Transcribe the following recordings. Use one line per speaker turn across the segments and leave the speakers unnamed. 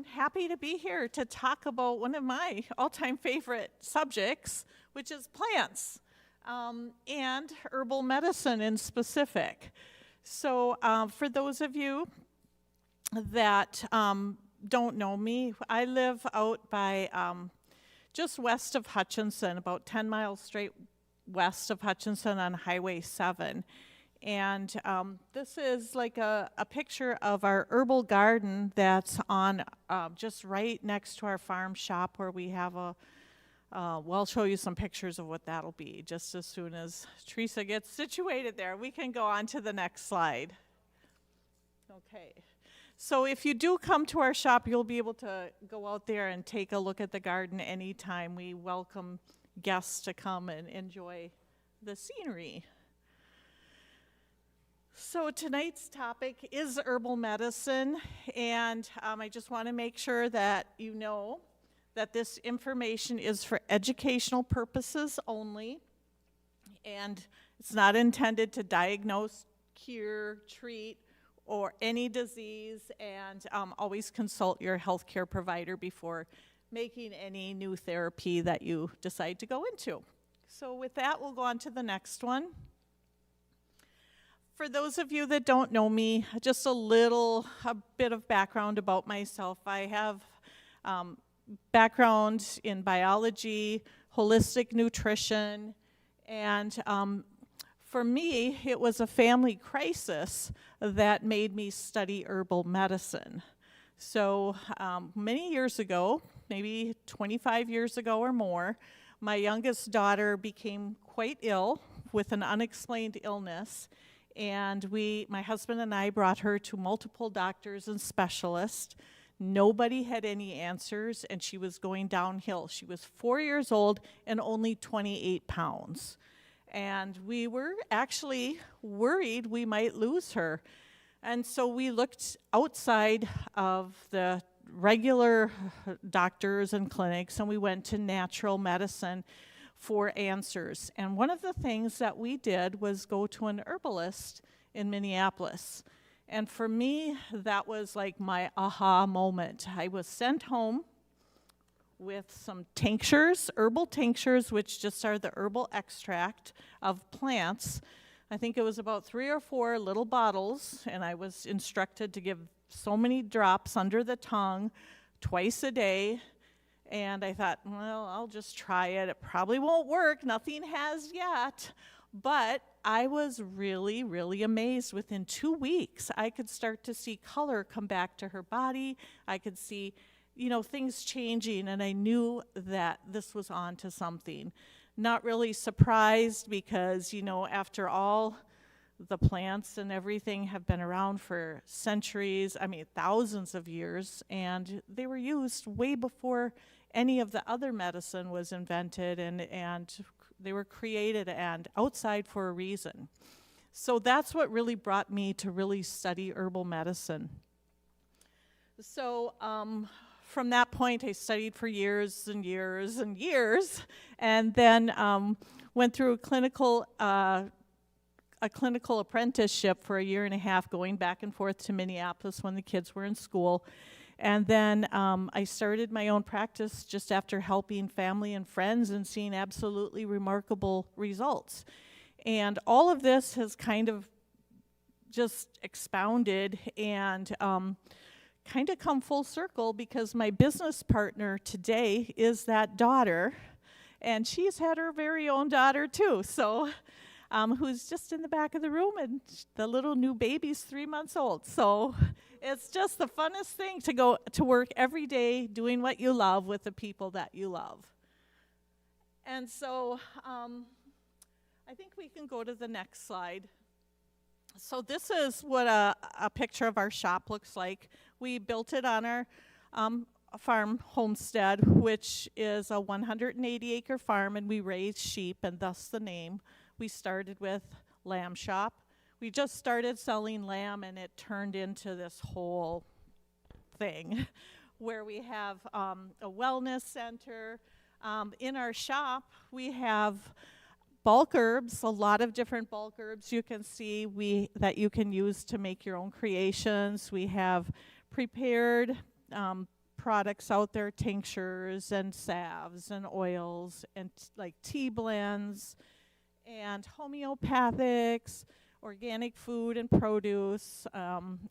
I'm happy to be here to talk about one of my all-time favorite subjects, which is plants and herbal medicine in specific. So for those of you that don't know me, I live out by just west of Hutchinson, about 10 miles straight west of Hutchinson on Highway 7. And this is like a picture of our herbal garden that's on just right next to our farm shop where we have well, I'll show you some pictures of what that'll be just as soon as Teresa gets situated there. We can go on to the next slide. Okay. So if you do come to our shop, you'll be able to go out there and take a look at the garden anytime. We welcome guests to come and enjoy the scenery. So tonight's topic is herbal medicine, and I just want to make sure that you know that this information is for educational purposes only, and it's not intended to diagnose, cure, treat, or any disease, and always consult your healthcare provider before making any new therapy that you decide to go into. So with that, we'll go on to the next one. For those of you that don't know me, just a bit of background about myself. I have background in biology, holistic nutrition, and for me, it was a family crisis that made me study herbal medicine. So many years ago, maybe 25 years ago or more, my youngest daughter became quite ill with an unexplained illness. And my husband and I brought her to multiple doctors and specialists. Nobody had any answers, and she was going downhill. She was 4 years old and only 28 pounds. And we were actually worried we might lose her. And so we looked outside of the regular doctors and clinics, and we went to natural medicine for answers. And one of the things that we did was go to an herbalist in Minneapolis. And for me, that was like my aha moment. I was sent home with some tinctures, herbal tinctures, which just are the herbal extract of plants. I think it was about 3 or 4 little bottles, and I was instructed to give so many drops under the tongue twice a day. And I thought, well, I'll just try it. It probably won't work. Nothing has yet. But I was really, really amazed. Within 2 weeks, I could start to see color come back to her body. I could see, things changing, and I knew that this was on to something. Not really surprised because, after all, the plants and everything have been around for centuries, thousands of years, and they were used way before any of the other medicine was invented, and they were created and outside for a reason. So that's what really brought me to really study herbal medicine. So from that point, I studied for years and years and years, and then went through a clinical apprenticeship for 1.5 years, going back and forth to Minneapolis when the kids were in school. And then I started my own practice just after helping family and friends and seeing absolutely remarkable results. And all of this has kind of just expounded and kind of come full circle because my business partner today is that daughter, and she's had her very own daughter too. So who's just in the back of the room, and the little new baby's 3 months old. So it's just the funnest thing to go to work every day doing what you love with the people that you love. And so I think we can go to the next slide. So this is what a picture of our shop looks like. We built it on our farm homestead, which is a 180-acre farm, and we raise sheep, and thus the name. We started with lamb shop. We just started selling lamb, and it turned into this whole thing where we have a wellness center. In our shop, we have bulk herbs, a lot of different bulk herbs you can see that you can use to make your own creations. We have prepared products out there, tinctures and salves and oils and like tea blends and homeopathics, organic food and produce,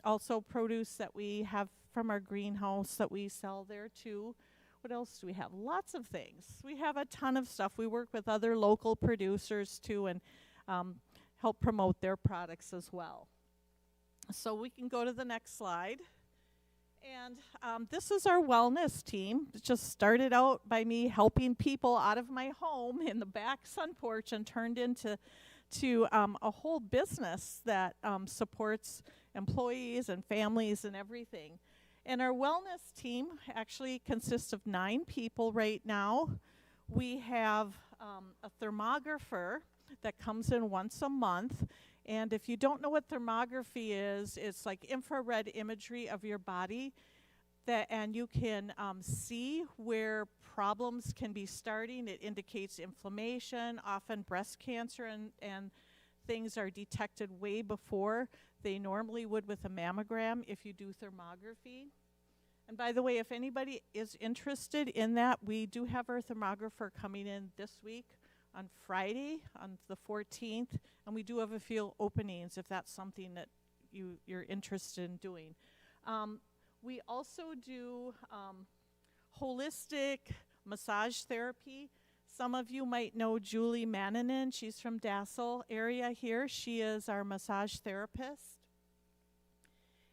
also produce that we have from our greenhouse that we sell there too. What else do we have? Lots of things. We have a ton of stuff. We work with other local producers too and help promote their products as well. So we can go to the next slide. And this is our wellness team. It just started out by me helping people out of my home in the back sun porch and turned into a whole business that supports employees and families and everything. And our wellness team actually consists of 9 people right now. We have a thermographer that comes in once a month. And if you don't know what thermography is, it's like infrared imagery of your body, and you can see where problems can be starting. It indicates inflammation. Often breast cancer and things are detected way before they normally would with a mammogram if you do thermography. And by the way, if anybody is interested in that, we do have our thermographer coming in this week on Friday, on the 14th, and we do have a few openings if that's something that you're interested in doing. We also do holistic massage therapy. Some of you might know Julie Mannanen. She's from Dassel area here. She is our massage therapist.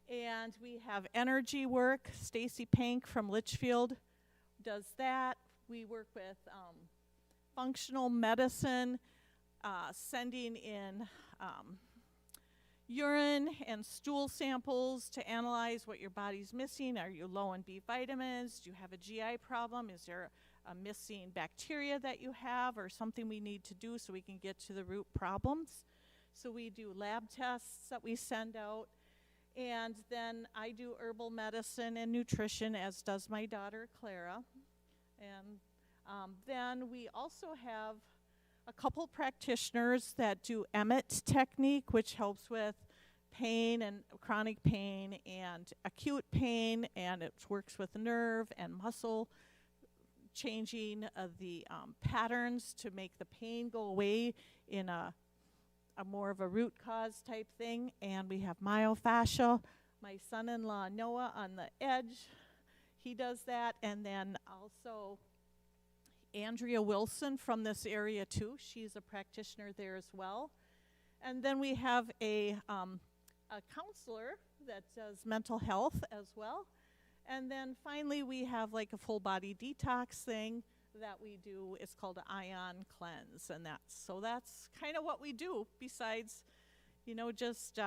And we have energy work. Stacy Pank from Litchfield does that. We work with functional medicine, sending in urine and stool samples to analyze what your body's missing. Are you low in B vitamins? Do you have a GI problem? Is there a missing bacteria that you have or something we need to do so we can get to the root problems? So we do lab tests that we send out. And then I do herbal medicine and nutrition, as does my daughter, Clara. And then we also have a couple practitioners that do Emmett technique, which helps with pain and chronic pain and acute pain, and it works with nerve and muscle, changing the patterns to make the pain go away in a more of a root cause type thing. And we have myofascia. My son-in-law Noah on the edge, he does that. And then also Andrea Wilson from this area too. She's a practitioner there as well. And then we have a counselor that does mental health as well. And then finally we have like a full body detox thing that we do. It's called an ion cleanse, and that's kind of what we do besides, just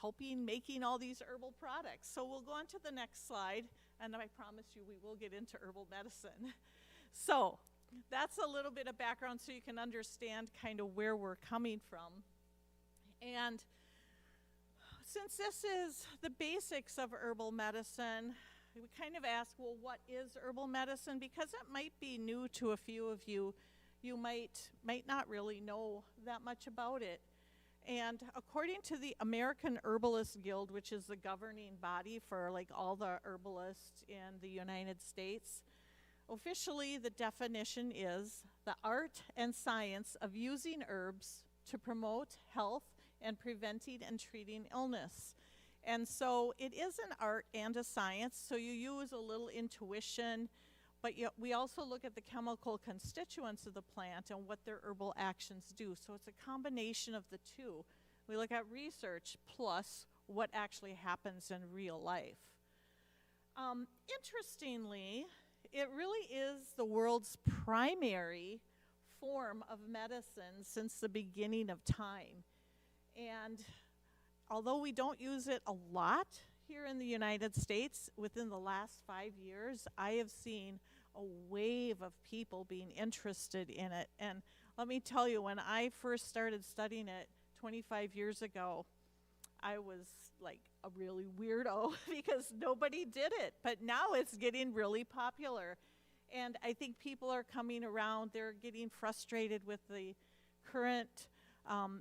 helping making all these herbal products. So we'll go on to the next slide, and I promise you we will get into herbal medicine. So that's a little bit of background so you can understand kind of where we're coming from. And since this is the basics of herbal medicine, we kind of ask, well, what is herbal medicine? Because it might be new to a few of you. You might not really know that much about it. And according to the American Herbalist Guild, which is the governing body for like all the herbalists in the United States, officially the definition is the art and science of using herbs to promote health and preventing and treating illness. And so it is an art and a science, so you use a little intuition, but we also look at the chemical constituents of the plant and what their herbal actions do. So it's a combination of the two. We look at research plus what actually happens in real life. Interestingly, it really is the world's primary form of medicine since the beginning of time. And although we don't use it a lot here in the United States, within the last 5 years, I have seen a wave of people being interested in it. And let me tell you, when I first started studying it 25 years ago, I was like a really weirdo because nobody did it. But now it's getting really popular. And I think people are coming around. They're getting frustrated with the current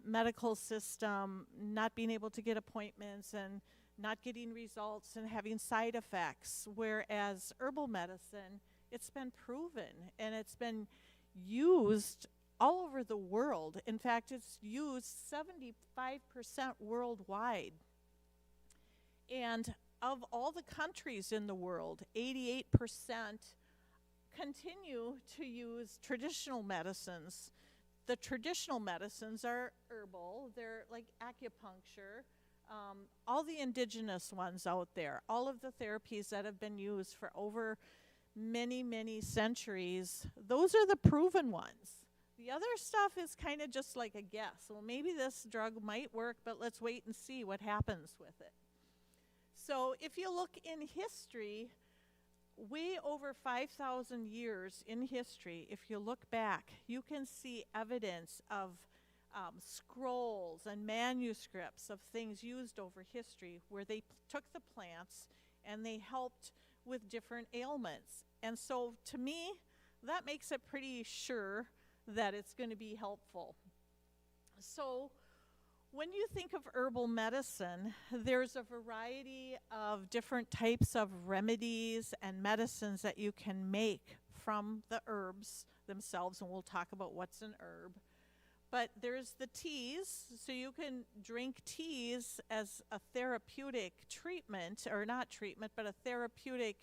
medical system, not being able to get appointments and not getting results and having side effects, whereas herbal medicine, it's been proven and it's been used all over the world. In fact, it's used 75% worldwide. And of all the countries in the world, 88% continue to use traditional medicines. The traditional medicines are herbal, they're like acupuncture, all the indigenous ones out there, all of the therapies that have been used for over many, many centuries, those are the proven ones. The other stuff is kind of just like a guess. Well, maybe this drug might work, but let's wait and see what happens with it. So if you look in history, way over 5,000 years in history, if you look back, you can see evidence of scrolls and manuscripts of things used over history where they took the plants and they helped with different ailments. And so to me, that makes it pretty sure that it's going to be helpful. So when you think of herbal medicine, there's a variety of different types of remedies and medicines that you can make from the herbs themselves, and we'll talk about what's an herb. But there's the teas, so you can drink teas as a therapeutic treatment, or not treatment, but a therapeutic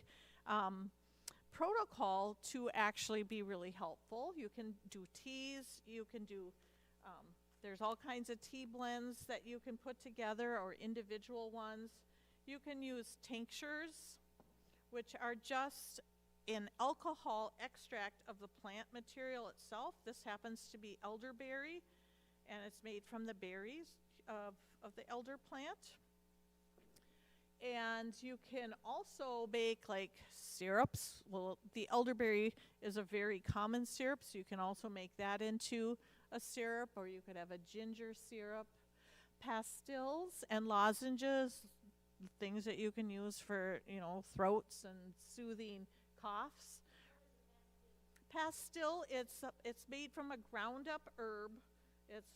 protocol to actually be really helpful. You can do teas, you can do, there's all kinds of tea blends that you can put together, or individual ones. You can use tinctures, which are just an alcohol extract of the plant material itself. This happens to be elderberry, and it's made from the berries of the elder plant. And you can also make like syrups. Well, the elderberry is a very common syrup, so you can also make that into a syrup, or you could have a ginger syrup. Pastilles and lozenges, things that you can use for, throats and soothing coughs. Pastille, it's made from a ground up herb. It's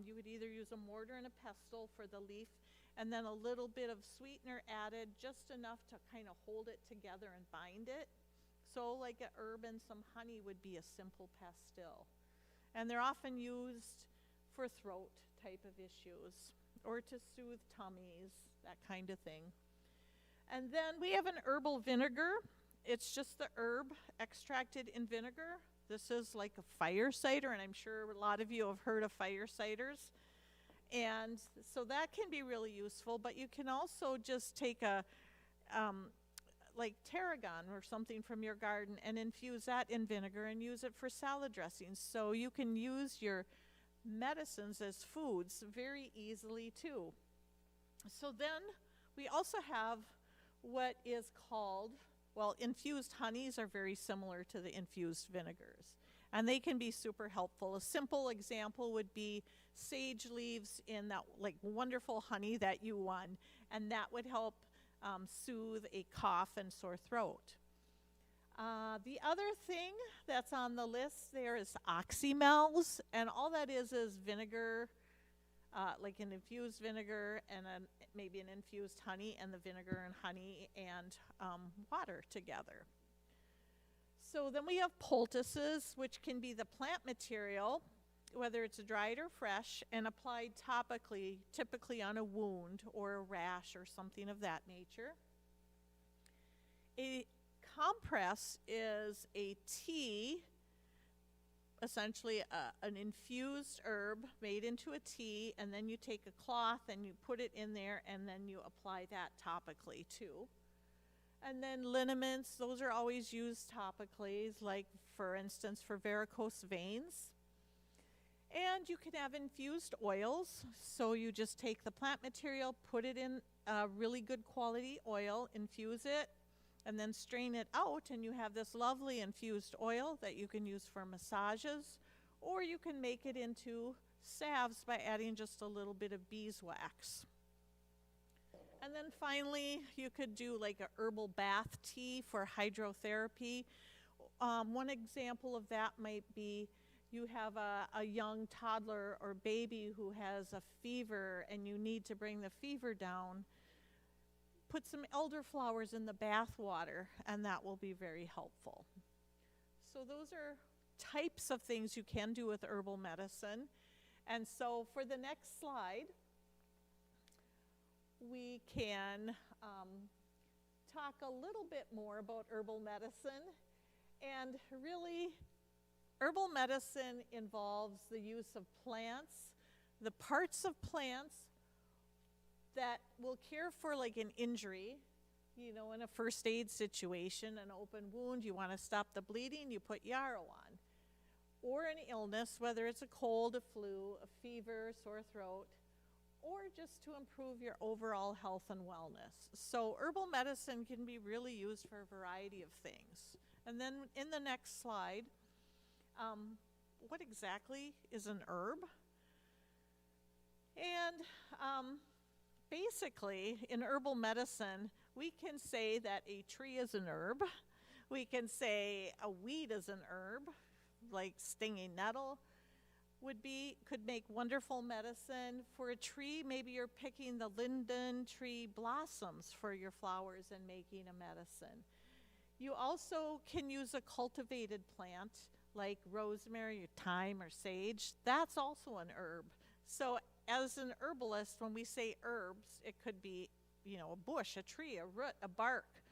you would either use a mortar and a pestle for the leaf, and then a little bit of sweetener added, just enough to kind of hold it together and bind it. So like a herb and some honey would be a simple pastille. And they're often used for throat type of issues, or to soothe tummies, that kind of thing. And then we have an herbal vinegar. It's just the herb extracted in vinegar. This is like a fire cider, and I'm sure a lot of you have heard of fire ciders. And so that can be really useful, but you can also just take a, like tarragon or something from your garden and infuse that in vinegar and use it for salad dressings. So you can use your medicines as foods very easily too. So then we also have what is called, well, infused honeys are very similar to the infused vinegars, and they can be super helpful. A simple example would be sage leaves in that like wonderful honey that you won, and that would help soothe a cough and sore throat. The other thing that's on the list there is oxymel's, and all that is vinegar, like an infused vinegar and maybe an infused honey, and the vinegar and honey and water together. So then we have poultices, which can be the plant material, whether it's dried or fresh, and applied topically, typically on a wound or a rash or something of that nature. A compress is a tea, essentially an infused herb made into a tea, and then you take a cloth and you put it in there, and then you apply that topically too. And then liniments, those are always used topically, like for instance for varicose veins. And you can have infused oils, so you just take the plant material, put it in a really good quality oil, infuse it, and then strain it out, and you have this lovely infused oil that you can use for massages, or you can make it into salves by adding just a little bit of beeswax. And then finally, you could do like a herbal bath tea for hydrotherapy. One example of that might be you have a young toddler or baby who has a fever, and you need to bring the fever down. put some elderflowers in the bath water, and that will be very helpful. So those are types of things you can do with herbal medicine. And so for the next slide, we can talk a little bit more about herbal medicine. And really, herbal medicine involves the use of plants, the parts of plants that will care for like an injury. You know, in a first aid situation, an open wound, you want to stop the bleeding, you put yarrow on. Or an illness, whether it's a cold, a flu, a fever, sore throat, or just to improve your overall health and wellness. So herbal medicine can be really used for a variety of things. And then in the next slide, what exactly is an herb? And basically, in herbal medicine, we can say that a tree is an herb. We can say a weed is an herb, like stinging nettle could make wonderful medicine. For a tree, maybe you're picking the linden tree blossoms for your flowers and making a medicine. You also can use a cultivated plant like rosemary or thyme or sage. That's also an herb. So as an herbalist, when we say herbs, it could be, you know, a bush, a tree, a root, a bark,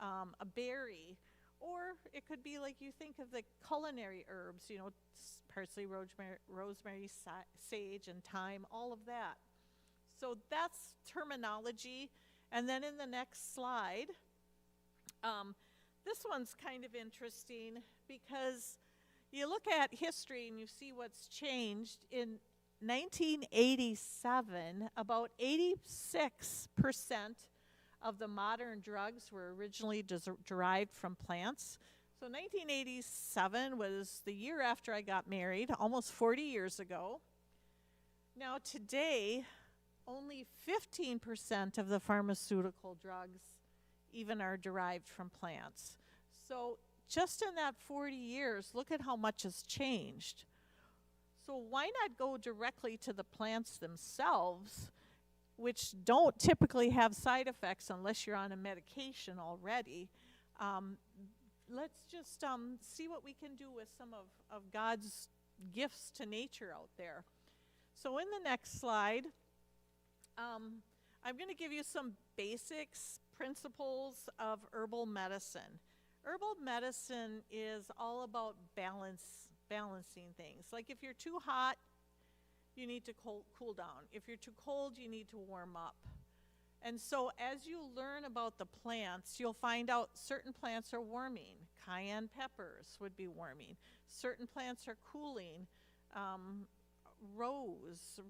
a berry, or it could be like you think of the culinary herbs, you know, parsley, rosemary, sage, and thyme, all of that. So that's terminology. And then in the next slide, this one's kind of interesting because you look at history and you see what's changed. In 1987, about 86% of the modern drugs were originally derived from plants. So 1987 was the year after I got married, almost 40 years ago. Now today, only 15% of the pharmaceutical drugs even are derived from plants. So just in that 40 years, look at how much has changed. So why not go directly to the plants themselves, which don't typically have side effects unless you're on a medication already. Let's just see what we can do with some of God's gifts to nature out there. So in the next slide, I'm going to give you some basics, principles of herbal medicine. Herbal medicine is all about balancing things. Like if you're too hot, you need to cool down. If you're too cold, you need to warm up. And so as you learn about the plants, you'll find out certain plants are warming. Cayenne peppers would be warming. Certain plants are cooling. Rose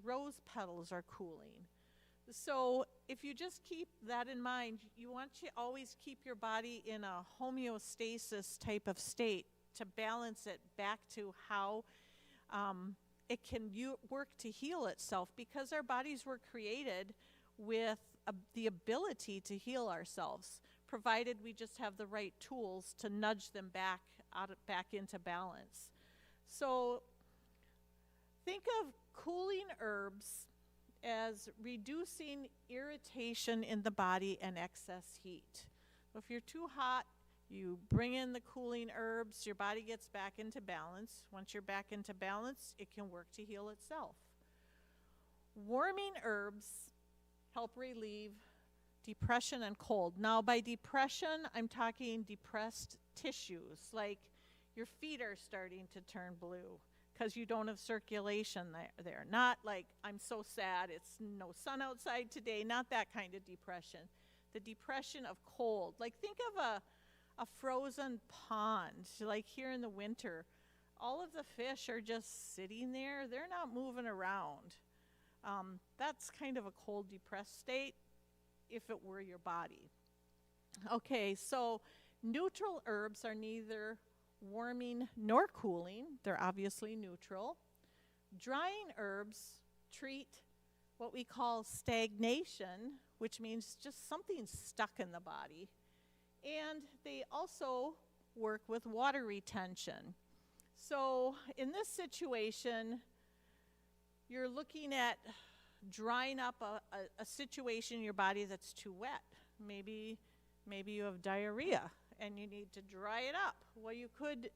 petals are cooling. So if you just keep that in mind, you want to always keep your body in a homeostasis type of state to balance it back to how it can work to heal itself, because our bodies were created with the ability to heal ourselves, provided we just have the right tools to nudge them back into balance. So think of cooling herbs as reducing irritation in the body and excess heat. If you're too hot, you bring in the cooling herbs, your body gets back into balance. Once you're back into balance, it can work to heal itself. Warming herbs help relieve depression and cold. Now, by depression, I'm talking depressed tissues, like your feet are starting to turn blue because you don't have circulation there. Not like, I'm so sad, it's no sun outside today, not that kind of depression. The depression of cold. Like think of a frozen pond, like here in the winter. All of the fish are just sitting there. They're not moving around. That's kind of a cold, depressed state if it were your body. Okay, so neutral herbs are neither warming nor cooling. They're obviously neutral. Drying herbs treat what we call stagnation, which means just something stuck in the body. And they also work with water retention. So in this situation, you're looking at drying up a situation in your body that's too wet. Maybe you have diarrhea and you need to dry it up. Well, you could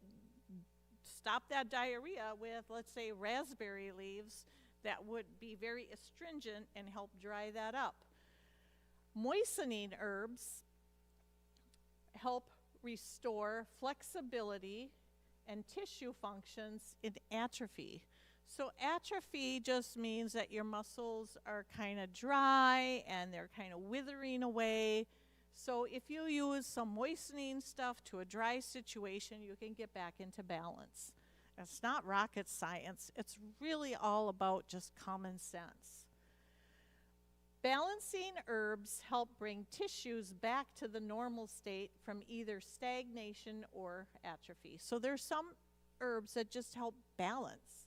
stop that diarrhea with, let's say, raspberry leaves that would be very astringent and help dry that up. Moistening herbs help restore flexibility and tissue functions in atrophy. So atrophy just means that your muscles are kind of dry and they're kind of withering away. So if you use some moistening stuff to a dry situation, you can get back into balance. It's not rocket science. It's really all about just common sense. Balancing herbs help bring tissues back to the normal state from either stagnation or atrophy. So there's some herbs that just help balance.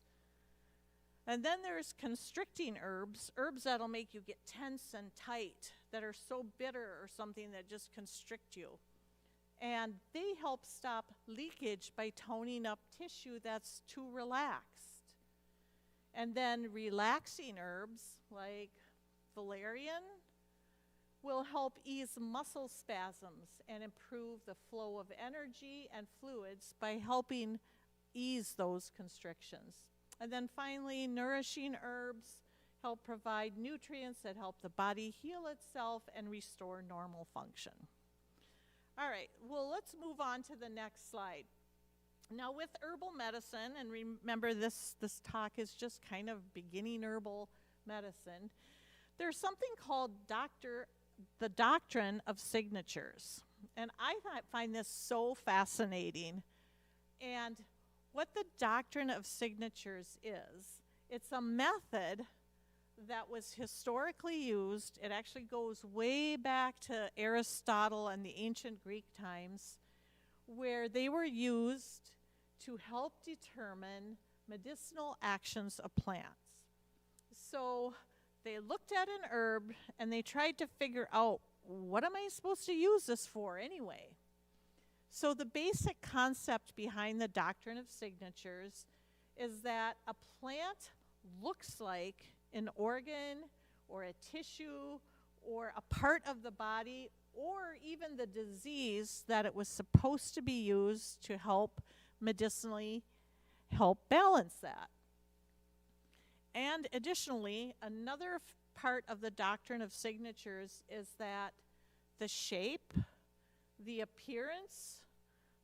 And then there's constricting herbs, herbs that'll make you get tense and tight, that are so bitter or something that just constrict you. And they help stop leakage by toning up tissue that's too relaxed. And then relaxing herbs like valerian will help ease muscle spasms and improve the flow of energy and fluids by helping ease those constrictions. And then finally, nourishing herbs help provide nutrients that help the body heal itself and restore normal function. All right, well, let's move on to the next slide. Now with herbal medicine, and remember this talk is just kind of beginning herbal medicine, there's something called the doctrine of signatures. And I find this so fascinating. And what the doctrine of signatures is, it's a method that was historically used. It actually goes way back to Aristotle and the ancient Greek times, where they were used to help determine medicinal actions of plants. So they looked at an herb and they tried to figure out, what am I supposed to use this for anyway? So the basic concept behind the doctrine of signatures is that a plant looks like an organ or a tissue or a part of the body or even the disease that it was supposed to be used to help medicinally help balance that. And additionally, another part of the doctrine of signatures is that the shape, the appearance,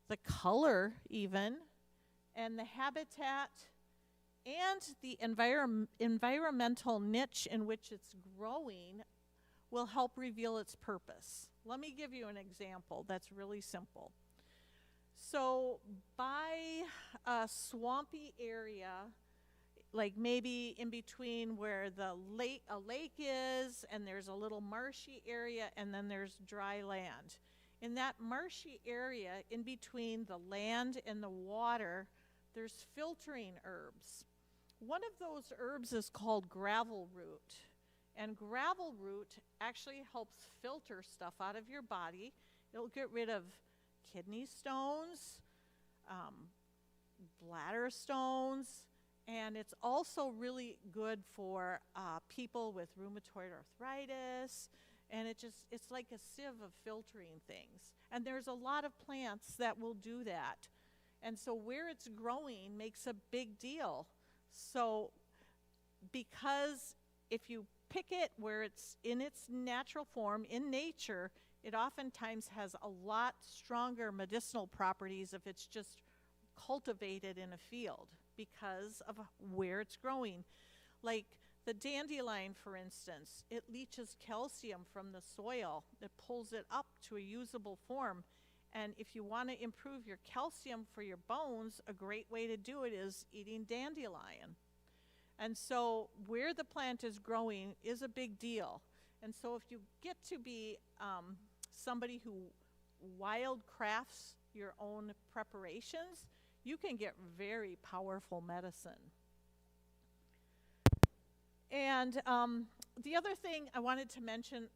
the color even, and the habitat and the environmental niche in which it's growing will help reveal its purpose. Let me give you an example that's really simple. So by a swampy area, like maybe in between where a lake is, and there's a little marshy area, and then there's dry land. In that marshy area, in between the land and the water, there's filtering herbs. One of those herbs is called gravel root. And gravel root actually helps filter stuff out of your body. It'll get rid of kidney stones, bladder stones, and it's also really good for people with rheumatoid arthritis. And it's like a sieve of filtering things. And there's a lot of plants that will do that. And so where it's growing makes a big deal. So because if you pick it where it's in its natural form, in nature, it oftentimes has a lot stronger medicinal properties if it's just cultivated in a field because of where it's growing. Like the dandelion, for instance, it leaches calcium from the soil. It pulls it up to a usable form. And if you want to improve your calcium for your bones, a great way to do it is eating dandelion. And so where the plant is growing is a big deal. And so if you get to be somebody who wild crafts your own preparations, you can get very powerful medicine. And the other thing I wanted to mention,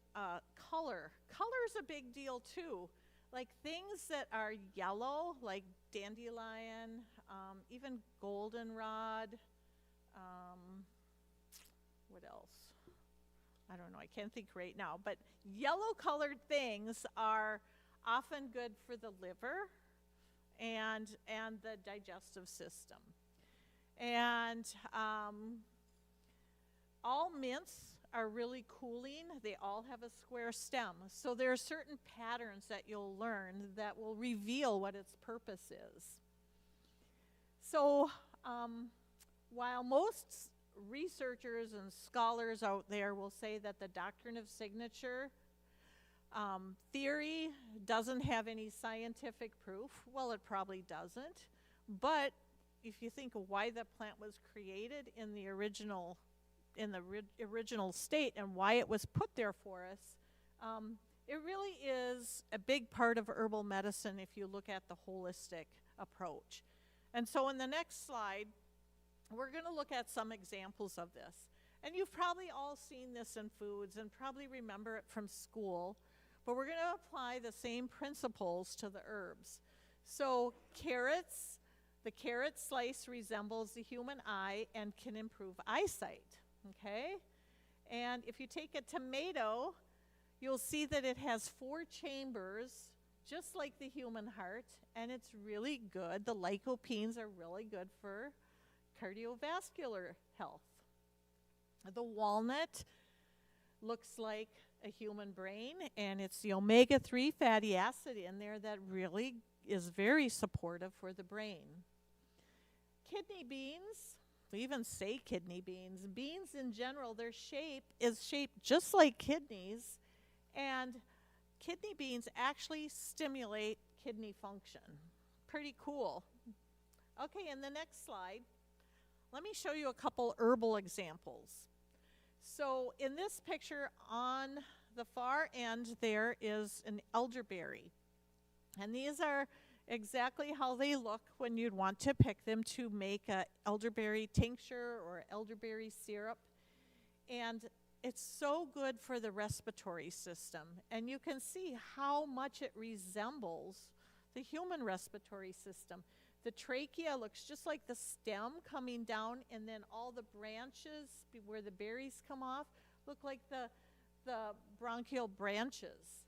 color. Color is a big deal too. Like things that are yellow, like dandelion, even goldenrod, what else? I don't know, I can't think right now, but yellow colored things are often good for the liver and the digestive system. And all mints are really cooling. They all have a square stem. So there are certain patterns that you'll learn that will reveal what its purpose is. So while most researchers and scholars out there will say that the doctrine of signature theory doesn't have any scientific proof, well, it probably doesn't. But if you think of why the plant was created in the original state and why it was put there for us, it really is a big part of herbal medicine if you look at the holistic approach. And so in the next slide, we're going to look at some examples of this. And you've probably all seen this in foods and probably remember it from school, but we're going to apply the same principles to the herbs. So carrots, the carrot slice resembles the human eye and can improve eyesight, okay? And if you take a tomato, you'll see that it has 4 chambers, just like the human heart, and it's really good. The lycopenes are really good for cardiovascular health. The walnut looks like a human brain, and it's the omega-3 fatty acid in there that really is very supportive for the brain. Kidney beans, we even say kidney beans. Beans in general, their shape is shaped just like kidneys, and kidney beans actually stimulate kidney function. Pretty cool. Okay, in the next slide, let me show you a couple herbal examples. So in this picture on the far end there is an elderberry. And these are exactly how they look when you'd want to pick them to make an elderberry tincture or elderberry syrup. And it's so good for the respiratory system. And you can see how much it resembles the human respiratory system. The trachea looks just like the stem coming down, and then all the branches where the berries come off look like the bronchial branches.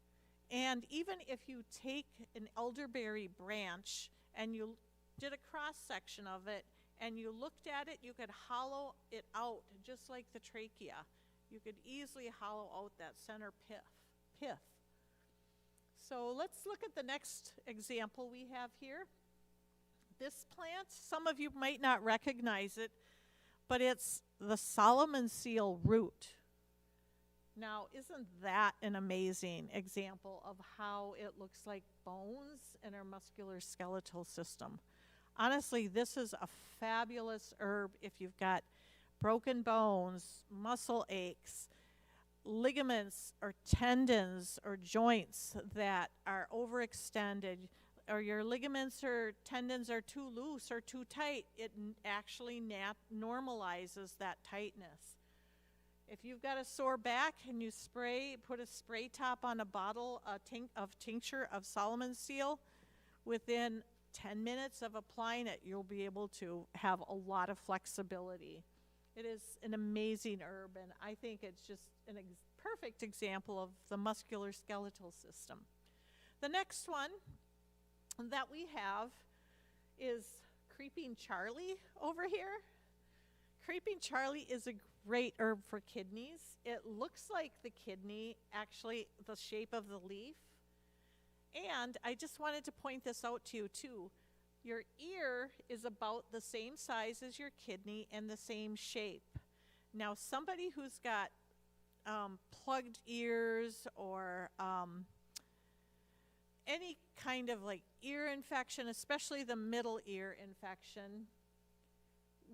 And even if you take an elderberry branch and you did a cross section of it and you looked at it, you could hollow it out just like the trachea. You could easily hollow out that center pith. So let's look at the next example we have here. This plant, some of you might not recognize it, but it's the Solomon seal root. Now, isn't that an amazing example of how it looks like bones in our musculoskeletal system? Honestly, this is a fabulous herb if you've got broken bones, muscle aches, ligaments or tendons or joints that are overextended, or your ligaments or tendons are too loose or too tight. It actually normalizes that tightness. If you've got a sore back and you put a spray top on a bottle of tincture of Solomon seal, within 10 minutes of applying it, you'll be able to have a lot of flexibility. It is an amazing herb, and I think it's just a perfect example of the musculoskeletal system. The next one that we have is Creeping Charlie over here. Creeping Charlie is a great herb for kidneys. It looks like the kidney, actually the shape of the leaf. And I just wanted to point this out to you too. Your ear is about the same size as your kidney and the same shape. Now somebody who's got plugged ears or any kind of like ear infection, especially the middle ear infection,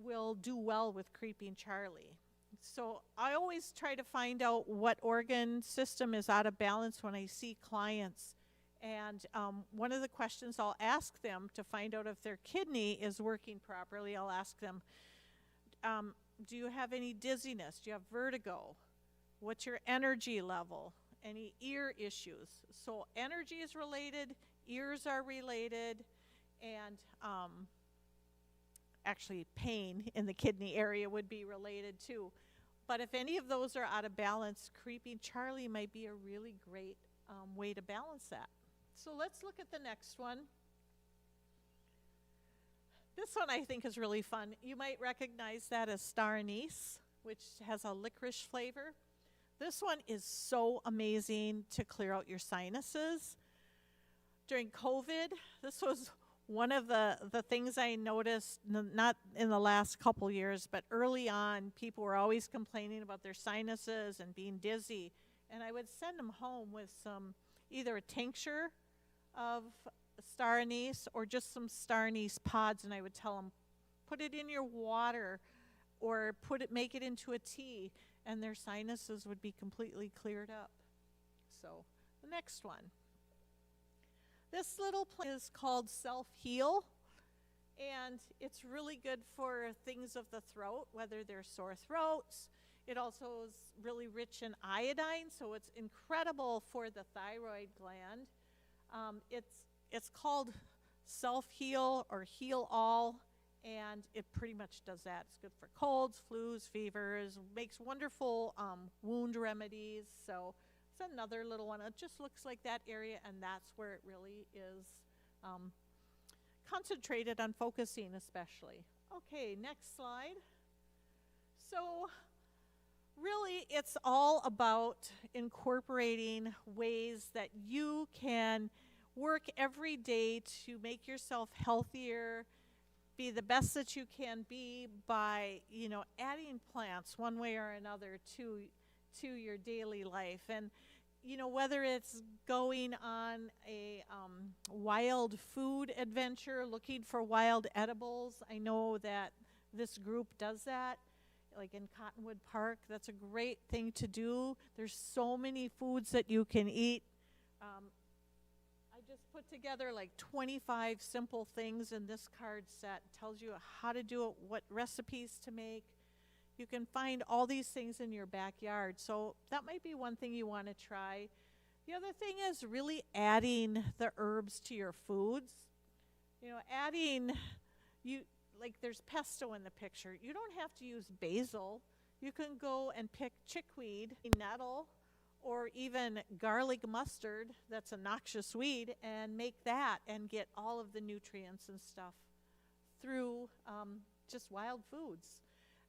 will do well with Creeping Charlie. So I always try to find out what organ system is out of balance when I see clients. And one of the questions I'll ask them to find out if their kidney is working properly, I'll ask them, do you have any dizziness? Do you have vertigo? What's your energy level? Any ear issues? So energy is related, ears are related, and actually pain in the kidney area would be related too. But if any of those are out of balance, Creeping Charlie might be a really great way to balance that. So let's look at the next one. This one I think is really fun. You might recognize that as star anise, which has a licorice flavor. This one is so amazing to clear out your sinuses. During COVID, this was one of the things I noticed, not in the last couple years, but early on, people were always complaining about their sinuses and being dizzy. And I would send them home with either a tincture of star anise or just some star anise pods, and I would tell them, put it in your water or make it into a tea, and their sinuses would be completely cleared up. So the next one. This little plant is called Self-Heal, and it's really good for things of the throat, whether they're sore throats. It also is really rich in iodine, so it's incredible for the thyroid gland. It's called Self-Heal or Heal All, and it pretty much does that. It's good for colds, flus, fevers, makes wonderful wound remedies. So it's another little one. It just looks like that area, and that's where it really is concentrated on focusing especially. Okay, next slide. So really, it's all about incorporating ways that you can work every day to make yourself healthier, be the best that you can be by, adding plants one way or another to your daily life. And, whether it's going on a wild food adventure, looking for wild edibles. I know that this group does that. Like in Cottonwood Park, that's a great thing to do. There's so many foods that you can eat. I just put together like 25 simple things in this card set. It tells you how to do it, what recipes to make. You can find all these things in your backyard. So that might be one thing you want to try. The other thing is really adding the herbs to your foods. Like there's pesto in the picture. You don't have to use basil. You can go and pick chickweed, nettle, or even garlic mustard, that's a noxious weed, and make that and get all of the nutrients and stuff through just wild foods.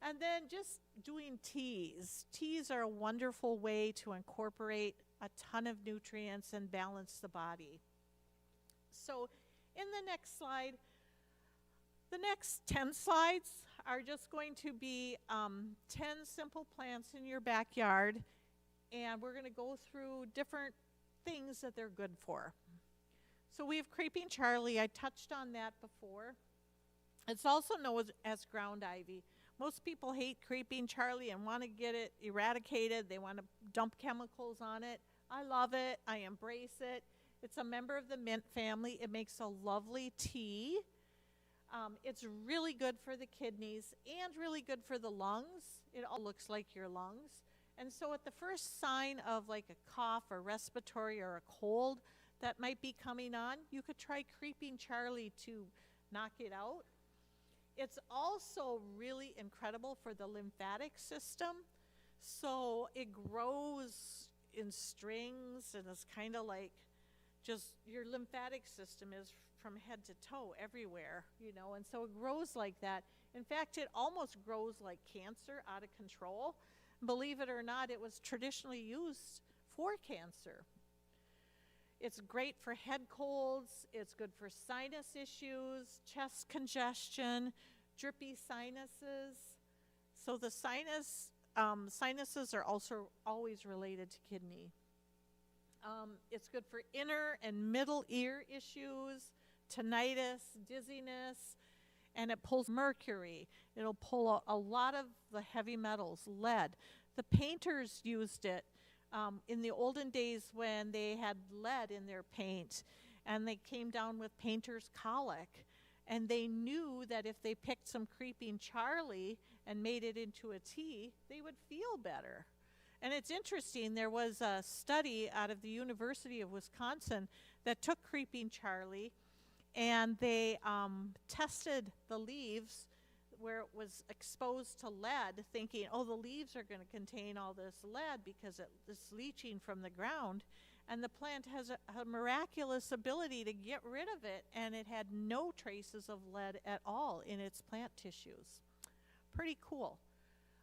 And then just doing teas. Teas are a wonderful way to incorporate a ton of nutrients and balance the body. So in the next slide, the next 10 slides are just going to be 10 simple plants in your backyard, and we're going to go through different things that they're good for. So we have Creeping Charlie. I touched on that before. It's also known as ground ivy. Most people hate Creeping Charlie and want to get it eradicated. They want to dump chemicals on it. I love it. I embrace it. It's a member of the mint family. It makes a lovely tea. It's really good for the kidneys and really good for the lungs. It all looks like your lungs. And so at the first sign of like a cough or respiratory or a cold that might be coming on, you could try Creeping Charlie to knock it out. It's also really incredible for the lymphatic system. So it grows in strings and is kind of like just your lymphatic system is from head to toe everywhere, and so it grows like that. In fact, it almost grows like cancer, out of control. Believe it or not, it was traditionally used for cancer. It's great for head colds. It's good for sinus issues, chest congestion, drippy sinuses. So the sinuses are also always related to kidney. It's good for inner and middle ear issues, tinnitus, dizziness, and it pulls mercury. It'll pull a lot of the heavy metals, lead. The painters used it in the olden days when they had lead in their paint, and they came down with painter's colic. And they knew that if they picked some Creeping Charlie and made it into a tea, they would feel better. And it's interesting, there was a study out of the University of Wisconsin that took Creeping Charlie, and they tested the leaves where it was exposed to lead, thinking, oh, the leaves are going to contain all this lead because it's leaching from the ground. And the plant has a miraculous ability to get rid of it, and it had no traces of lead at all in its plant tissues. Pretty cool.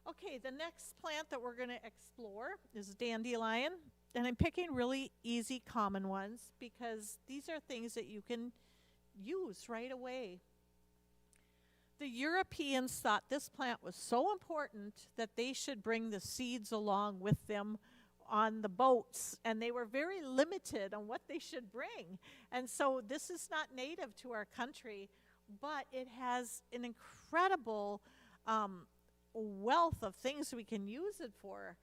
Okay, the next plant that we're going to explore is dandelion. And I'm picking really easy, common ones because these are things that you can use right away. The Europeans thought this plant was so important that they should bring the seeds along with them on the boats, and they were very limited on what they should bring. And so this is not native to our country, but it has an incredible wealth of things we can use it for.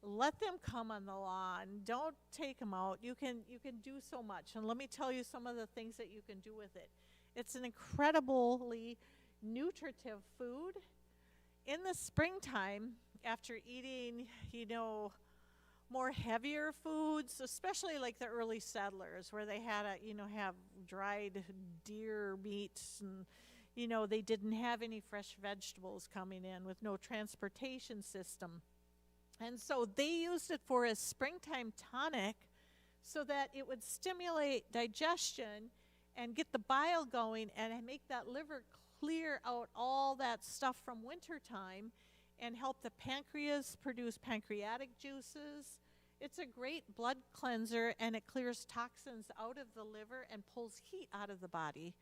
Let them come on the lawn. Don't take them out. You can do so much. And let me tell you some of the things that you can do with it. It's an incredibly nutritive food. In the springtime, after eating, more heavier foods, especially like the early settlers where they had have dried deer meats and, they didn't have any fresh vegetables coming in with no transportation system. And so they used it for a springtime tonic so that it would stimulate digestion and get the bile going and make that liver clear out all that stuff from wintertime and help the pancreas produce pancreatic juices. It's a great blood cleanser, and it clears toxins out of the liver and pulls heat out of the body.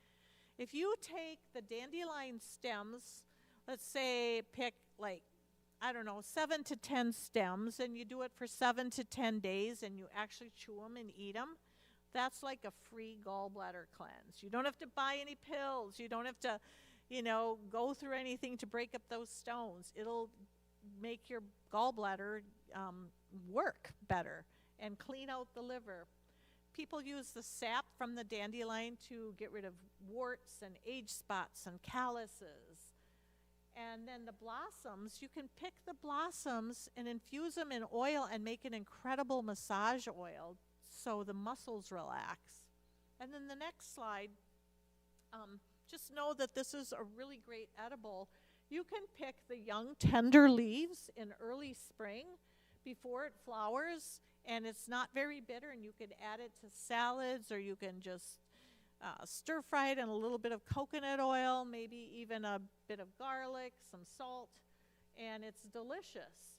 If you take the dandelion stems, let's say pick 7 to 10 stems, and you do it for 7 to 10 days, and you actually chew them and eat them, that's like a free gallbladder cleanse. You don't have to buy any pills. You don't have to, go through anything to break up those stones. It'll make your gallbladder work better and clean out the liver. People use the sap from the dandelion to get rid of warts and age spots and calluses. And then the blossoms, you can pick the blossoms and infuse them in oil and make an incredible massage oil so the muscles relax. And then the next slide, just know that this is a really great edible. You can pick the young tender leaves in early spring before it flowers, and it's not very bitter, and you can add it to salads, or you can just stir fry it in a little bit of coconut oil, maybe even a bit of garlic, some salt, and it's delicious.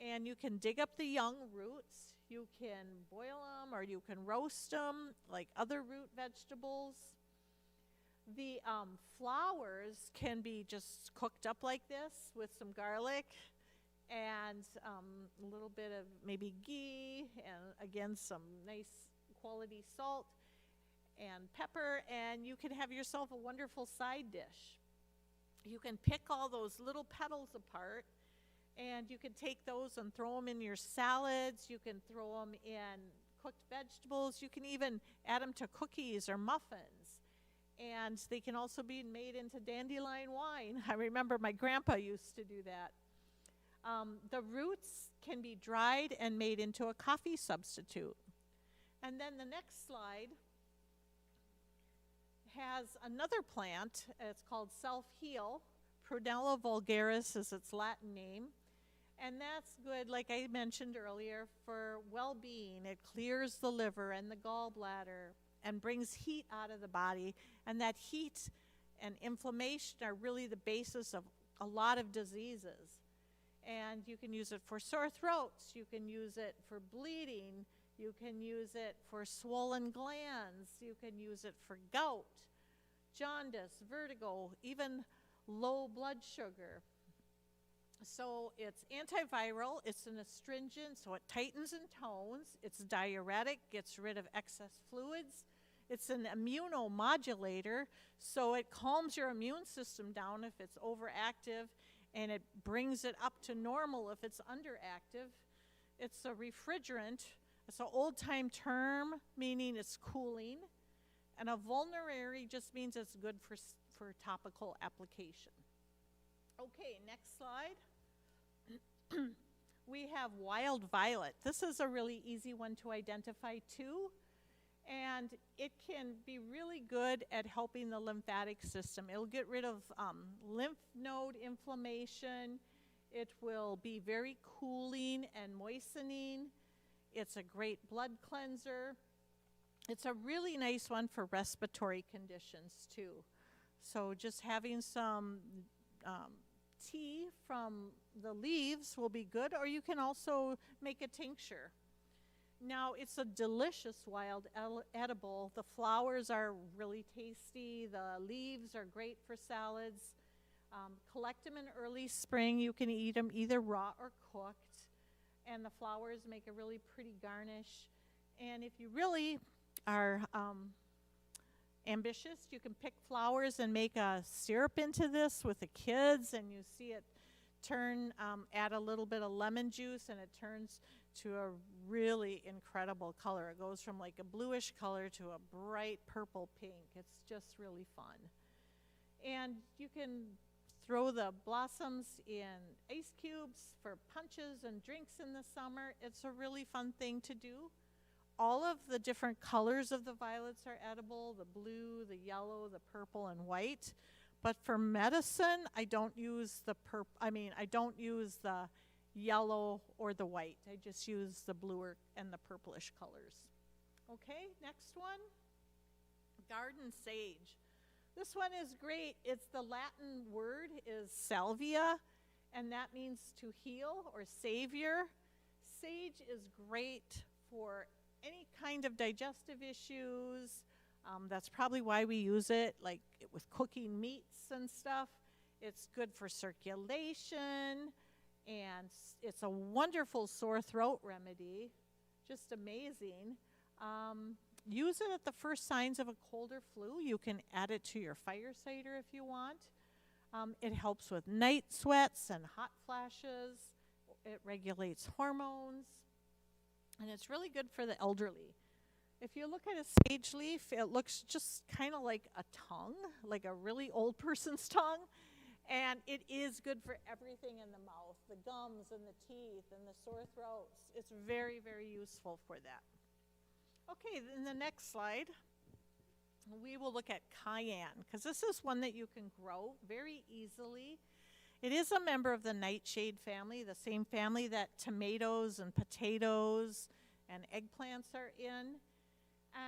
And you can dig up the young roots. You can boil them, or you can roast them like other root vegetables. The flowers can be just cooked up like this with some garlic and a little bit of maybe ghee, and again some nice quality salt and pepper, and you can have yourself a wonderful side dish. You can pick all those little petals apart, and you can take those and throw them in your salads. You can throw them in cooked vegetables. You can even add them to cookies or muffins, and they can also be made into dandelion wine. I remember my grandpa used to do that. The roots can be dried and made into a coffee substitute. And then the next slide has another plant. It's called self-heal. Prunella vulgaris is its Latin name. And that's good, like I mentioned earlier, for well-being. It clears the liver and the gallbladder and brings heat out of the body. And that heat and inflammation are really the basis of a lot of diseases. And you can use it for sore throats. You can use it for bleeding. You can use it for swollen glands. You can use it for gout, jaundice, vertigo, even low blood sugar. So it's antiviral, it's an astringent, so it tightens and tones. It's diuretic, gets rid of excess fluids. It's an immunomodulator, so it calms your immune system down if it's overactive, and it brings it up to normal if it's underactive. It's a refrigerant. It's an old-time term, meaning it's cooling. And a vulnerary just means it's good for topical application. Okay, next slide. We have wild violet. This is a really easy one to identify too. And it can be really good at helping the lymphatic system. It'll get rid of lymph node inflammation. It will be very cooling and moistening. It's a great blood cleanser. It's a really nice one for respiratory conditions too. So just having some tea from the leaves will be good, or you can also make a tincture. Now, it's a delicious wild edible. The flowers are really tasty. The leaves are great for salads. Collect them in early spring. You can eat them either raw or cooked. And the flowers make a really pretty garnish. And if you really are ambitious, you can pick flowers and make a syrup into this with the kids, and you see it turn, add a little bit of lemon juice, and it turns to a really incredible color. It goes from like a bluish color to a bright purple pink. It's just really fun. And you can throw the blossoms in ice cubes for punches and drinks in the summer. It's a really fun thing to do. All of the different colors of the violets are edible, the blue, the yellow, the purple, and white. But for medicine, I don't use the yellow or the white. I just use the bluer and the purplish colors. Okay, next one. Garden sage. This one is great. It's the Latin word is salvia, and that means to heal or savior. Sage is great for any kind of digestive issues. That's probably why we use it, like with cooking meats and stuff. It's good for circulation, and it's a wonderful sore throat remedy. Just amazing. Use it at the first signs of a cold or flu. You can add it to your fire cider if you want. It helps with night sweats and hot flashes. It regulates hormones. And it's really good for the elderly. If you look at a sage leaf, it looks just kind of like a tongue, like a really old person's tongue. And it is good for everything in the mouth, the gums and the teeth and the sore throats. It's very, very useful for that. Okay, in the next slide, we will look at cayenne, because this is one that you can grow very easily. It is a member of the nightshade family, the same family that tomatoes and potatoes and eggplants are in.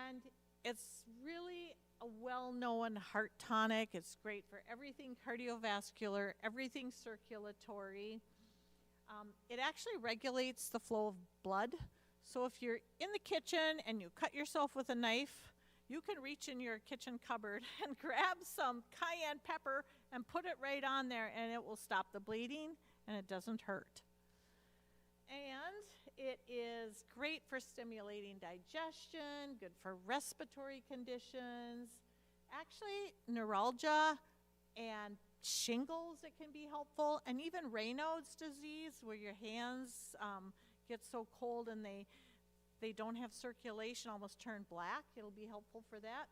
And it's really a well-known heart tonic. It's great for everything cardiovascular, everything circulatory. It actually regulates the flow of blood. So if you're in the kitchen and you cut yourself with a knife, you can reach in your kitchen cupboard and grab some cayenne pepper and put it right on there, and it will stop the bleeding, and it doesn't hurt. And it is great for stimulating digestion, good for respiratory conditions. Actually, neuralgia and shingles, it can be helpful, and even Raynaud's disease, where your hands get so cold and they don't have circulation, almost turn black. It'll be helpful for that.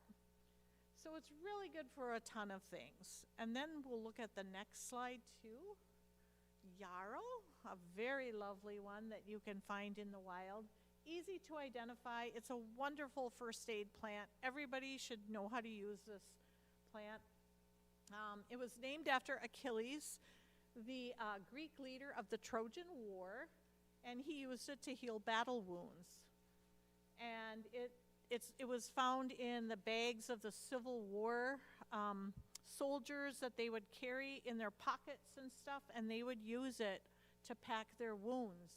So it's really good for a ton of things. And then we'll look at the next slide too. Yarrow, a very lovely one that you can find in the wild. Easy to identify. It's a wonderful first aid plant. Everybody should know how to use this plant. It was named after Achilles, the Greek leader of the Trojan War, and he used it to heal battle wounds. And it was found in the bags of the Civil War soldiers that they would carry in their pockets and stuff, and they would use it to pack their wounds.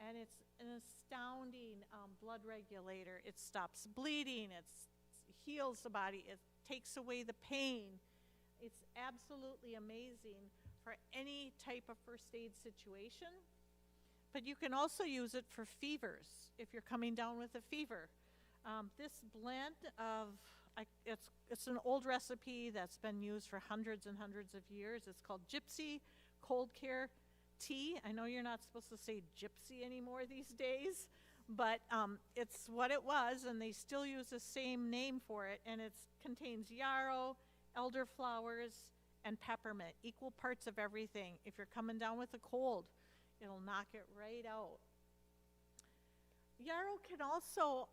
And it's an astounding blood regulator. It stops bleeding, it heals the body, it takes away the pain. It's absolutely amazing for any type of first aid situation. But you can also use it for fevers if you're coming down with a fever. This blend of, it's an old recipe that's been used for hundreds and hundreds of years. It's called Gypsy Cold Care Tea. I know you're not supposed to say gypsy anymore these days, but it's what it was, and they still use the same name for it, and it contains yarrow, elderflowers, and peppermint, equal parts of everything. If you're coming down with a cold, it'll knock it right out. Yarrow can also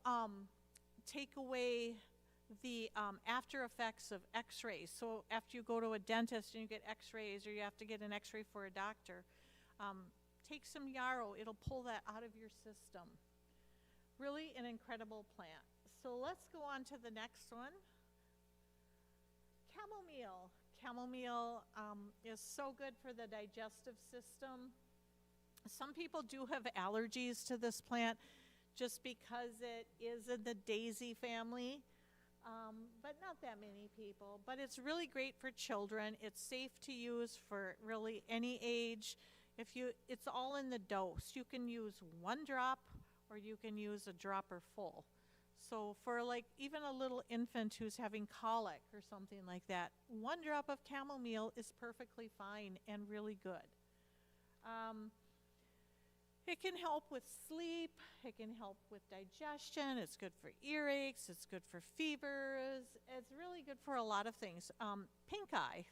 take away the after effects of x-rays. So after you go to a dentist and you get x-rays, or you have to get an x-ray for a doctor, take some yarrow. It'll pull that out of your system. Really an incredible plant. So let's go on to the next one. Chamomile. Chamomile is so good for the digestive system. Some people do have allergies to this plant just because it is in the daisy family, but not that many people. But it's really great for children. It's safe to use for really any age. It's all in the dose. You can use 1 drop, or you can use a dropper full. So for like even a little infant who's having colic or something like that, 1 drop of chamomile is perfectly fine and really good. It can help with sleep, it can help with digestion, it's good for earaches, it's good for fevers, it's really good for a lot of things. Pink eye.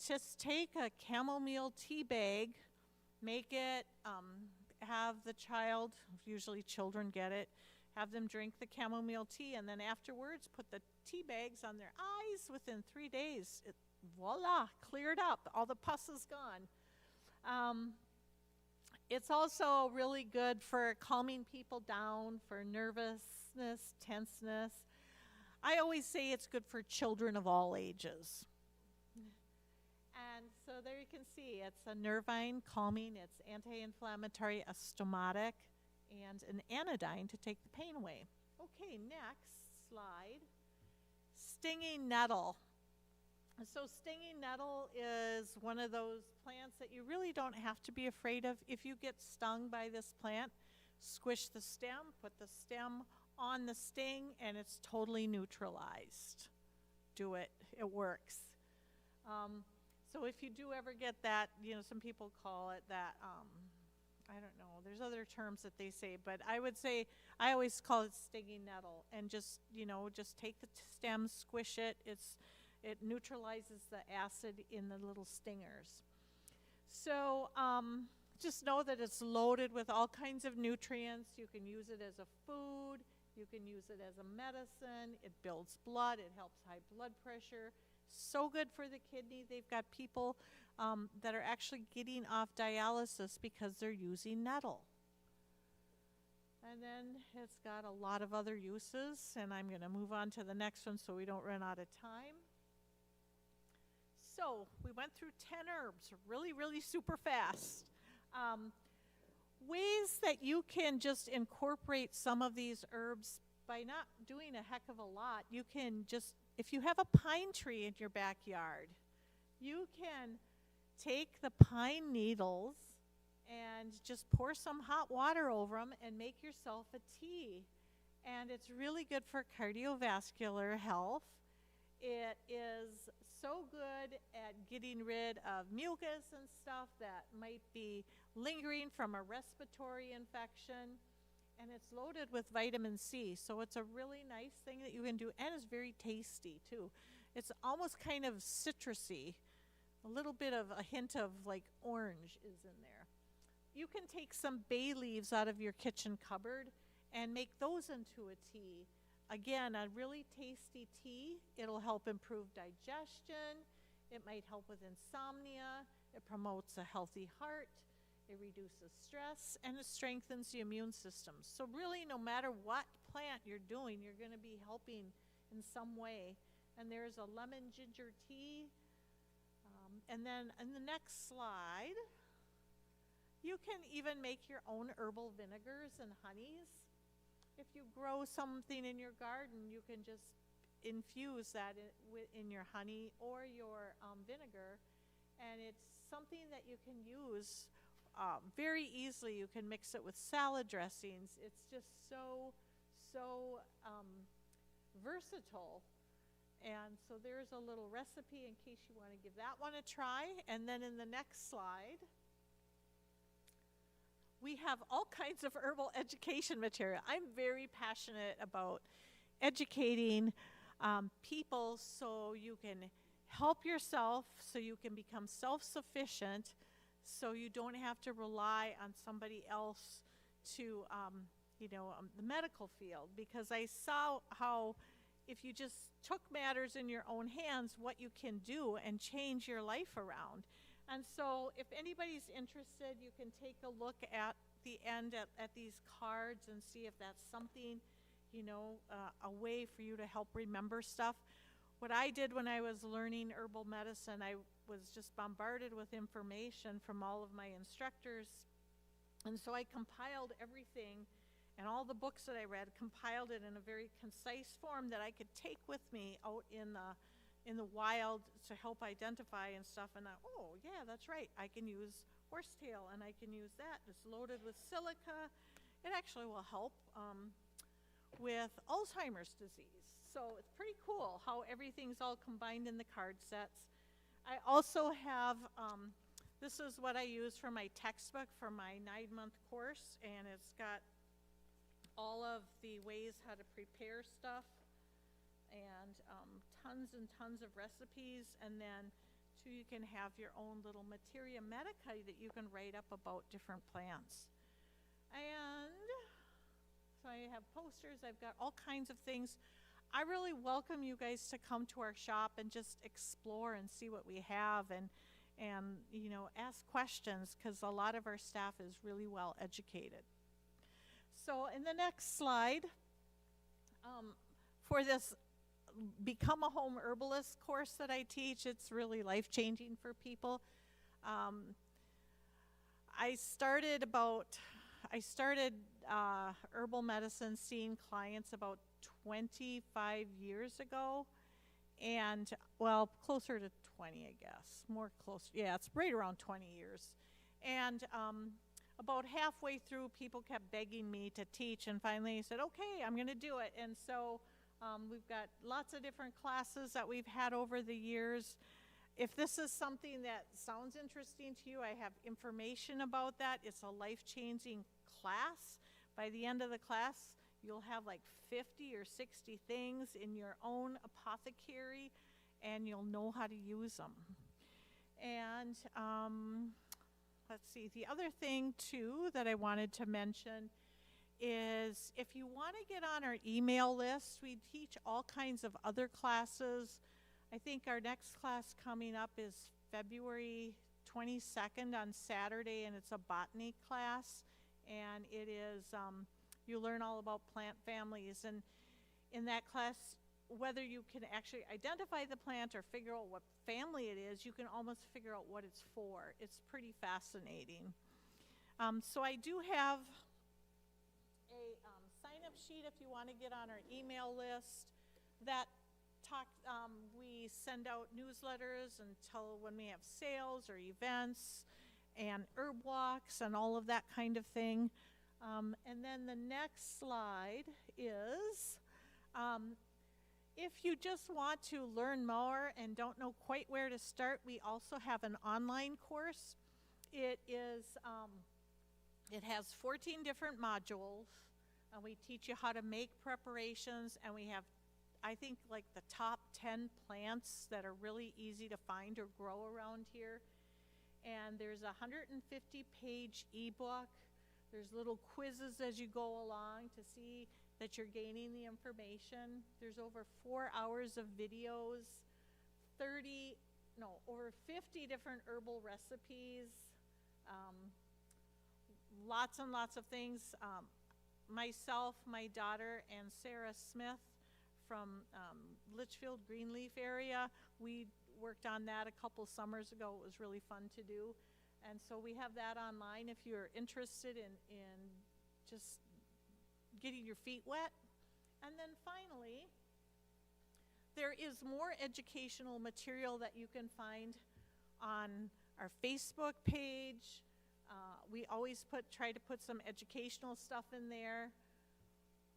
Just take a chamomile tea bag, make it, have the child, usually children get it, have them drink the chamomile tea, and then afterwards put the tea bags on their eyes. Within 3 days, voila, cleared up. All the pus is gone. It's also really good for calming people down, for nervousness, tenseness. I always say it's good for children of all ages. And so there you can see it's a nervine, calming, it's anti-inflammatory, a stomatic, and an anodyne to take the pain away. Okay, next slide. Stinging nettle. So stinging nettle is one of those plants that you really don't have to be afraid of. If you get stung by this plant, squish the stem, put the stem on the sting, and it's totally neutralized. Do it. It works. So if you do ever get that, some people call it that, I don't know, there's other terms that they say, but I would say, I always call it stinging nettle, and just take the stem, squish it. It neutralizes the acid in the little stingers. So just know that it's loaded with all kinds of nutrients. You can use it as a food. You can use it as a medicine. It builds blood. It helps high blood pressure. So good for the kidney. They've got people that are actually getting off dialysis because they're using nettle. And then it's got a lot of other uses, and I'm going to move on to the next one so we don't run out of time. So we went through 10 herbs really, really super fast. Ways that you can just incorporate some of these herbs by not doing a heck of a lot. You can just, if you have a pine tree in your backyard, you can take the pine needles and just pour some hot water over them and make yourself a tea. And it's really good for cardiovascular health. It is so good at getting rid of mucus and stuff that might be lingering from a respiratory infection. And it's loaded with vitamin C, so it's a really nice thing that you can do, and it's very tasty too. It's almost kind of citrusy. A little bit of a hint of like orange is in there. You can take some bay leaves out of your kitchen cupboard and make those into a tea. Again, a really tasty tea. It'll help improve digestion. It might help with insomnia. It promotes a healthy heart. It reduces stress, and it strengthens the immune system. So really, no matter what plant you're doing, you're going to be helping in some way. And there's a lemon ginger tea. And then in the next slide, you can even make your own herbal vinegars and honeys. If you grow something in your garden, you can just infuse that in your honey or your vinegar, and it's something that you can use very easily. You can mix it with salad dressings. It's just so versatile. And so there's a little recipe in case you want to give that one a try. And then in the next slide, we have all kinds of herbal education material. I'm very passionate about educating people so you can help yourself, so you can become self-sufficient, so you don't have to rely on somebody else to the medical field, because I saw how if you just took matters in your own hands, what you can do and change your life around. And so if anybody's interested, you can take a look at the end at these cards and see if that's something, a way for you to help remember stuff. What I did when I was learning herbal medicine, I was just bombarded with information from all of my instructors. And so I compiled everything and all the books that I read, compiled it in a very concise form that I could take with me out in the wild to help identify and stuff. And oh yeah, that's right, I can use horsetail and I can use that. It's loaded with silica. It actually will help with Alzheimer's disease. So it's pretty cool how everything's all combined in the card sets. I also have, this is what I use for my textbook for my 9-month course, and it's got all of the ways how to prepare stuff and tons and tons of recipes, and then too you can have your own little materia medica that you can write up about different plants. And so I have posters, I've got all kinds of things. I really welcome you guys to come to our shop and just explore and see what we have and ask questions, because a lot of our staff is really well educated. So in the next slide, for this Become a Home Herbalist course that I teach, it's really life-changing for people. I started herbal medicine, seeing clients about 25 years ago, and well, closer to 20, I guess, more close. Yeah, it's right around 20 years. And about halfway through, people kept begging me to teach, and finally I said, okay, I'm going to do it. And so we've got lots of different classes that we've had over the years. If this is something that sounds interesting to you, I have information about that. It's a life-changing class. By the end of the class, you'll have like 50 or 60 things in your own apothecary, and you'll know how to use them. And let's see, the other thing too that I wanted to mention is if you want to get on our email list, we teach all kinds of other classes. I think our next class coming up is February 22nd on Saturday, and it's a botany class, and it is, you learn all about plant families, and in that class, whether you can actually identify the plant or figure out what family it is, you can almost figure out what it's for. It's pretty fascinating. So I do have a sign-up sheet if you want to get on our email list. We send out newsletters and tell when we have sales or events and herb walks and all of that kind of thing. And then the next slide is, if you just want to learn more and don't know quite where to start, we also have an online course. It has 14 different modules, and we teach you how to make preparations, and we have, I think, like the top 10 plants that are really easy to find or grow around here. And there's a 150-page ebook. There's little quizzes as you go along to see that you're gaining the information. There's over 4 hours of videos, over 50 different herbal recipes, lots and lots of things. Myself, my daughter, and Sarah Smith from Litchfield, Greenleaf area, we worked on that a couple summers ago. It was really fun to do. And so we have that online if you're interested in just getting your feet wet. And then finally, there is more educational material that you can find on our Facebook page. We always try to put some educational stuff in there.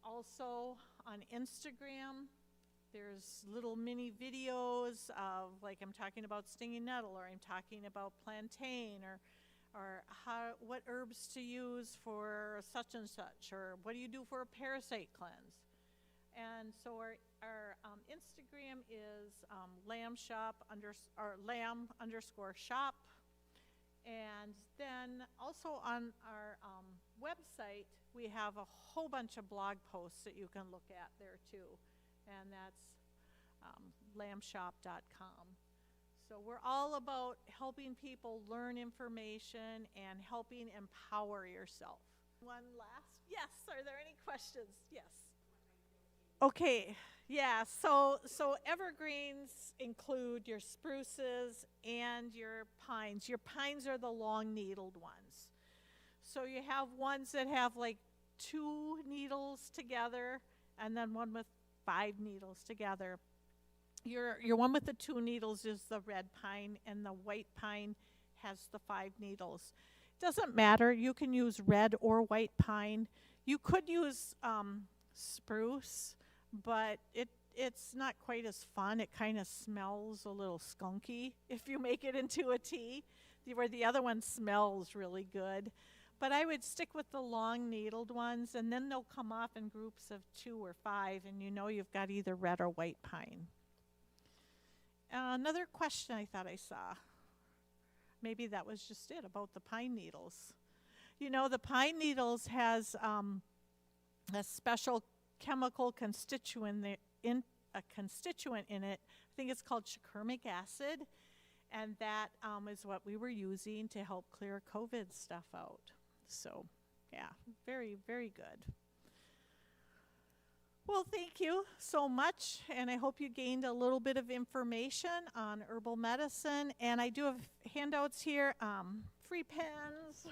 Also on Instagram, there's little mini videos of, like, I'm talking about stinging nettle, or I'm talking about plantain, or what herbs to use for such and such, or what do you do for a parasite cleanse. And so our Instagram is lamb_shop, And then also on our website, we have a whole bunch of blog posts that you can look at there too. And that's lambshop.com. So we're all about helping people learn information and helping empower yourself. One last, yes, are there any questions? Yes. Okay, yeah, so evergreens include your spruces and your pines. Your pines are the long-needled ones. So you have ones that have like 2 needles together and then one with 5 needles together. Your one with the 2 needles is the red pine, and the white pine has the 5 needles. Doesn't matter, you can use red or white pine. You could use spruce, but it's not quite as fun. It kind of smells a little skunky if you make it into a tea, where the other one smells really good. But I would stick with the long needled ones, and then they'll come off in groups of 2 or 5, and you know you've got either red or white pine. Another question I thought I saw. Maybe that was just it about the pine needles. You know, the pine needles has a special chemical constituent in it. I think it's called shikimic acid, and that is what we were using to help clear COVID stuff out. So, yeah, very, very good. Well, thank you so much, and I hope you gained a little bit of information on herbal medicine. And I do have handouts here, free pens.